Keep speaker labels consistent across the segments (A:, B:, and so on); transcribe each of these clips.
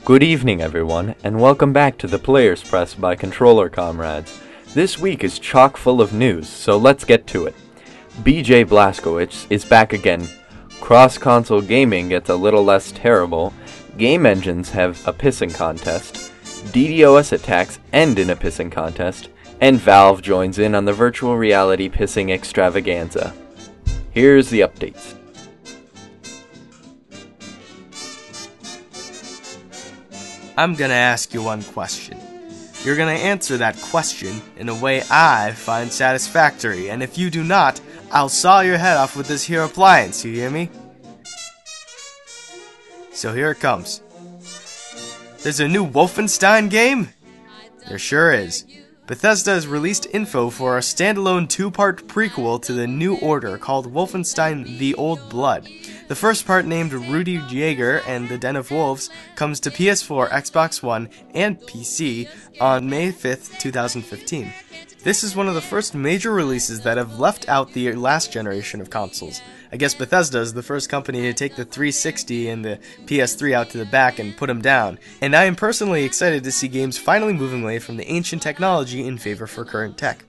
A: Good evening, everyone, and welcome back to the Players Press by Controller Comrades. This week is chock full of news, so let's get to it. BJ Blazkowicz is back again. Cross-console gaming gets a little less terrible. Game engines have a pissing contest. DDoS attacks end in a pissing contest. And Valve joins in on the virtual reality pissing extravaganza. Here's the updates.
B: I'm gonna ask you one question. You're gonna answer that question in a way I find satisfactory, and if you do not, I'll saw your head off with this here appliance, you hear me? So here it comes. There's a new Wolfenstein game? There sure is. Bethesda has released info for a standalone two-part prequel to the New Order called Wolfenstein The Old Blood. The first part, named Rudy Jaeger and the Den of Wolves, comes to PS4, Xbox One, and PC on May 5th, 2015. This is one of the first major releases that have left out the last generation of consoles. I guess Bethesda is the first company to take the 360 and the PS3 out to the back and put them down, and I am personally excited to see games finally moving away from the ancient technology in favor for current tech.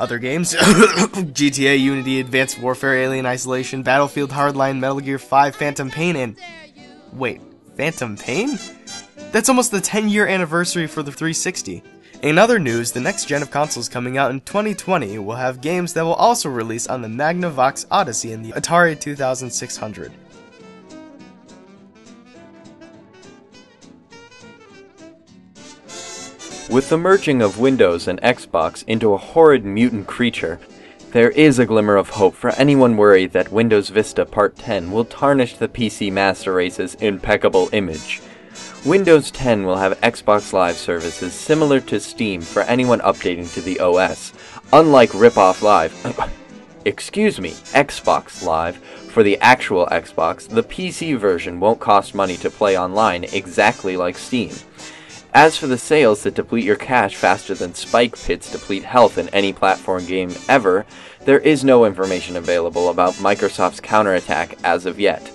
B: Other games, GTA, Unity, Advanced Warfare, Alien Isolation, Battlefield Hardline, Metal Gear 5, Phantom Pain, and... Wait, Phantom Pain? That's almost the 10-year anniversary for the 360. In other news, the next gen of consoles coming out in 2020 will have games that will also release on the Magnavox Odyssey and the Atari 2600.
A: With the merging of Windows and Xbox into a horrid mutant creature, there is a glimmer of hope for anyone worried that Windows Vista Part 10 will tarnish the PC Master Race's impeccable image. Windows 10 will have Xbox Live services similar to Steam for anyone updating to the OS. Unlike Ripoff Live, Xbox Live, for the actual Xbox, the PC version won't cost money to play online exactly like Steam. As for the sales that deplete your cash faster than spike pits deplete health in any platform game ever, there is no information available about Microsoft's counterattack as of yet.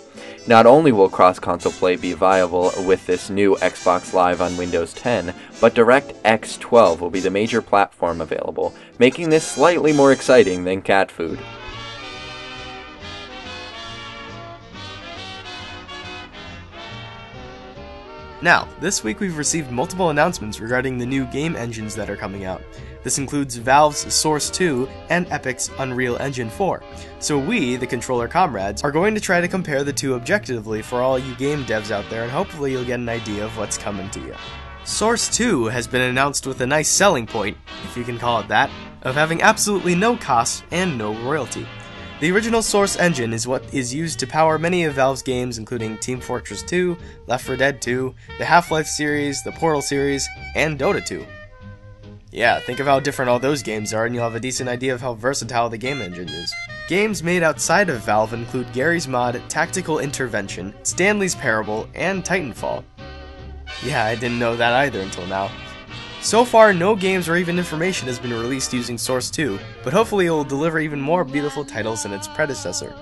A: Not only will cross-console play be viable with this new Xbox Live on Windows 10, but DirectX 12 will be the major platform available, making this slightly more exciting than cat food.
B: Now, this week we've received multiple announcements regarding the new game engines that are coming out. This includes Valve's Source 2 and Epic's Unreal Engine 4. So we, the Controller Comrades, are going to try to compare the two objectively for all you game devs out there, and hopefully you'll get an idea of what's coming to you. Source 2 has been announced with a nice selling point, if you can call it that, of having absolutely no costs and no royalty. The original Source engine is what is used to power many of Valve's games, including Team Fortress 2, Left 4 Dead 2, the Half-Life series, the Portal series, and Dota 2. Yeah, think of how different all those games are and you'll have a decent idea of how versatile the game engine is. Games made outside of Valve include Gary's Mod, Tactical Intervention, Stanley's Parable, and Titanfall. Yeah, I didn't know that either until now. So far, no games or even information has been released using Source 2, but hopefully it will deliver even more beautiful titles than its predecessor.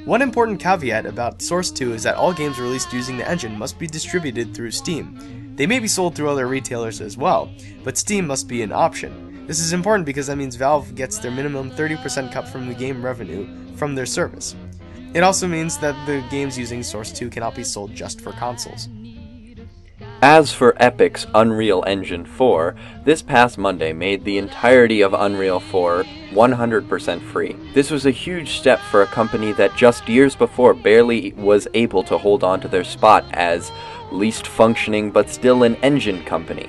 B: One important caveat about Source 2 is that all games released using the engine must be distributed through Steam. They may be sold through other retailers as well, but Steam must be an option. This is important because that means Valve gets their minimum 30% cut from the game revenue from their service. It also means that the games using Source 2 cannot be sold just for consoles.
A: As for Epic's Unreal Engine 4, this past Monday made the entirety of Unreal 4 100% free. This was a huge step for a company that just years before barely was able to hold on to their spot as least functioning but still an engine company.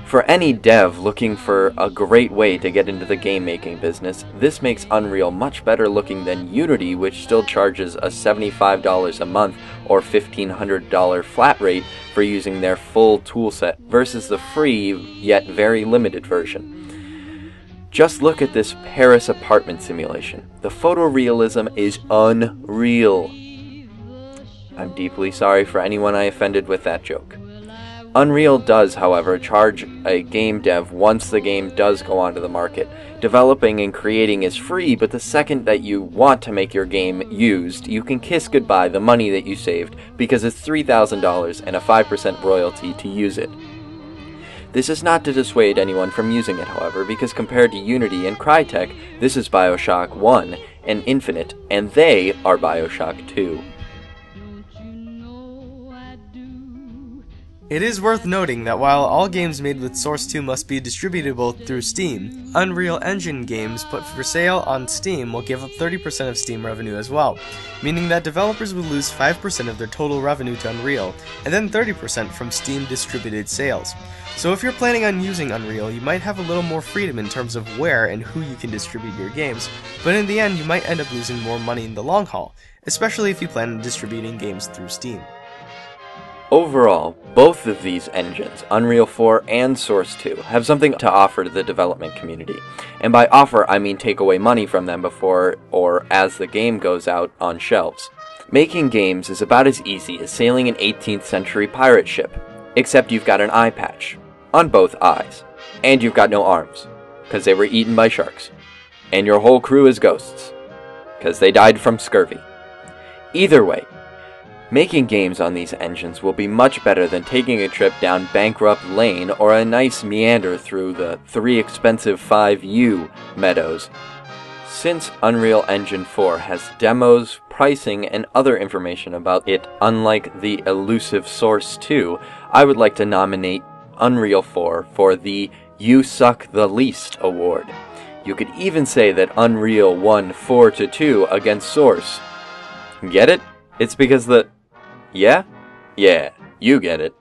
A: For any dev looking for a great way to get into the game-making business, this makes Unreal much better looking than Unity, which still charges a $75 a month or $1,500 flat rate for using their full toolset versus the free yet very limited version. Just look at this Paris apartment simulation. The photorealism is unreal. I'm deeply sorry for anyone I offended with that joke. Unreal does, however, charge a game dev once the game does go onto the market. Developing and creating is free, but the second that you want to make your game used, you can kiss goodbye the money that you saved because it's $3,000 and a 5% royalty to use it. This is not to dissuade anyone from using it, however, because compared to Unity and Crytek, this is Bioshock 1 and Infinite, and they are Bioshock 2.
B: It is worth noting that while all games made with Source 2 must be distributable through Steam, Unreal Engine games put for sale on Steam will give up 30% of Steam revenue as well, meaning that developers would lose 5% of their total revenue to Unreal, and then 30% from Steam distributed sales. So if you're planning on using Unreal, you might have a little more freedom in terms of where and who you can distribute your games, but in the end you might end up losing more money in the long haul, especially if you plan on distributing games through Steam.
A: Overall, both of these engines, Unreal 4 and Source 2, have something to offer to the development community. And by offer, I mean take away money from them before or as the game goes out on shelves. Making games is about as easy as sailing an 18th century pirate ship, except you've got an eye patch on both eyes, and you've got no arms, because they were eaten by sharks, and your whole crew is ghosts, because they died from scurvy. Either way, making games on these engines will be much better than taking a trip down Bankrupt Lane or a nice meander through the 3 expensive 5U meadows. Since Unreal Engine 4 has demos, pricing, and other information about it unlike the elusive Source 2, I would like to nominate Unreal 4 for the You Suck the Least award. You could even say that Unreal won 4-2 against Source. Get it? It's because the... Yeah? Yeah, you get it.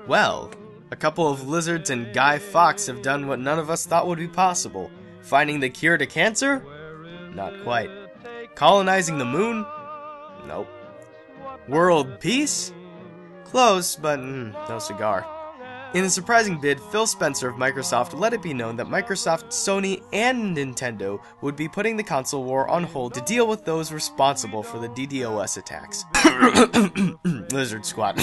B: Well, a couple of lizards and Guy Fawkes have done what none of us thought would be possible. Finding the cure to cancer? Not quite. Colonizing the moon? Nope. World peace? Close, but no cigar. In a surprising bid, Phil Spencer of Microsoft let it be known that Microsoft, Sony, and Nintendo would be putting the console war on hold to deal with those responsible for the DDoS attacks. Lizard Squad.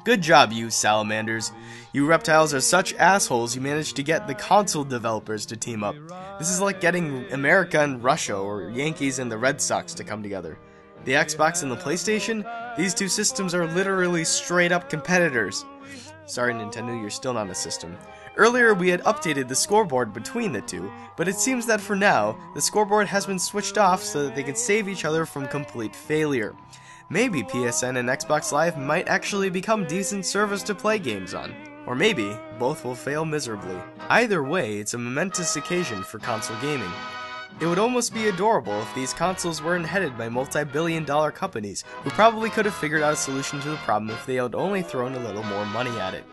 B: Good job, you salamanders. You reptiles are such assholes you managed to get the console developers to team up. This is like getting America and Russia, or Yankees and the Red Sox to come together. The Xbox and the PlayStation? These two systems are literally straight-up competitors. Sorry, Nintendo, you're still not a system. Earlier, we had updated the scoreboard between the two, but it seems that for now, the scoreboard has been switched off so that they can save each other from complete failure. Maybe PSN and Xbox Live might actually become decent servers to play games on. Or maybe, both will fail miserably. Either way, it's a momentous occasion for console gaming. It would almost be adorable if these consoles weren't headed by multi-billion-dollar companies who probably could have figured out a solution to the problem if they had only thrown a little more money at it.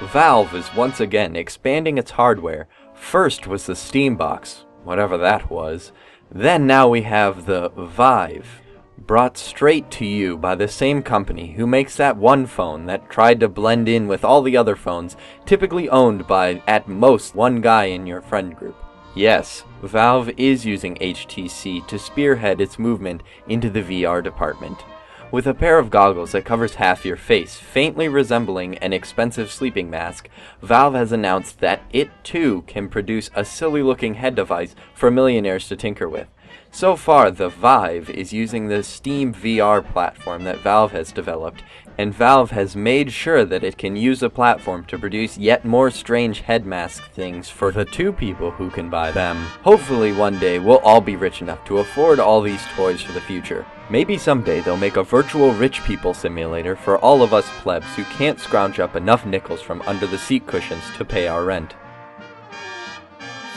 A: Valve is once again expanding its hardware. First was the Steam Box, whatever that was. Then now we have the Vive, brought straight to you by the same company who makes that one phone that tried to blend in with all the other phones, typically owned by, at most, one guy in your friend group. Yes, Valve is using HTC to spearhead its movement into the VR department. With a pair of goggles that covers half your face, faintly resembling an expensive sleeping mask, Valve has announced that it too can produce a silly-looking head device for millionaires to tinker with. So far, the Vive is using the Steam VR platform that Valve has developed, and Valve has made sure that it can use the platform to produce yet more strange head mask things for the 2 people who can buy them. Hopefully one day we'll all be rich enough to afford all these toys for the future. Maybe someday they'll make a virtual rich people simulator for all of us plebs who can't scrounge up enough nickels from under the seat cushions to pay our rent.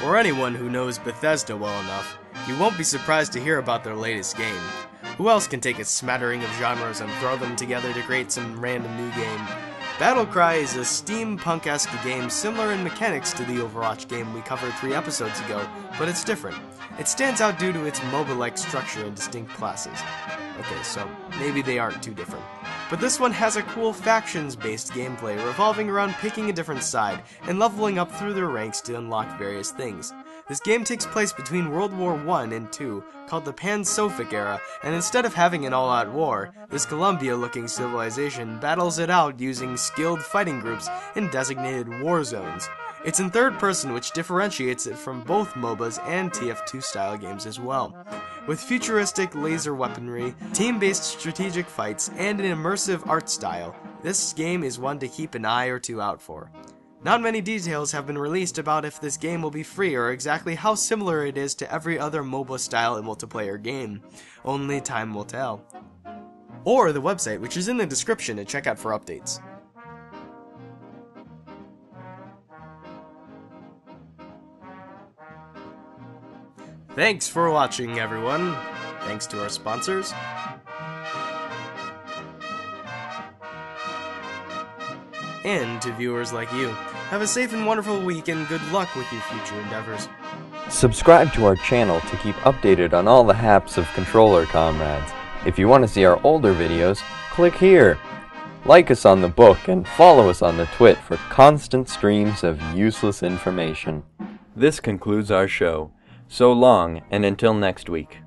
B: For anyone who knows Bethesda well enough, you won't be surprised to hear about their latest game. Who else can take a smattering of genres and throw them together to create some random new game? Battlecry is a steampunk-esque game similar in mechanics to the Overwatch game we covered 3 episodes ago, but it's different. It stands out due to its MOBA-like structure and distinct classes. Okay, so maybe they aren't too different. but this one has a cool factions-based gameplay revolving around picking a different side and leveling up through their ranks to unlock various things. This game takes place between World War I and II, called the Pan-Sophic era, and instead of having an all-out war, this Columbia-looking civilization battles it out using skilled fighting groups in designated war zones. It's in third person, which differentiates it from both MOBAs and TF2 style games as well. With futuristic laser weaponry, team-based strategic fights, and an immersive art style, this game is one to keep an eye or two out for. Not many details have been released about if this game will be free or exactly how similar it is to every other MOBA style multiplayer game. Only time will tell. Or the website, which is in the description, to check out for updates. Thanks for watching, everyone. Thanks to our sponsors. And to viewers like you. Have a safe and wonderful week, and good luck with your future endeavors.
A: Subscribe to our channel to keep updated on all the haps of Controller Comrades. If you want to see our older videos, click here. Like us on the book and follow us on the Twit for constant streams of useless information. This concludes our show. So long, and until next week.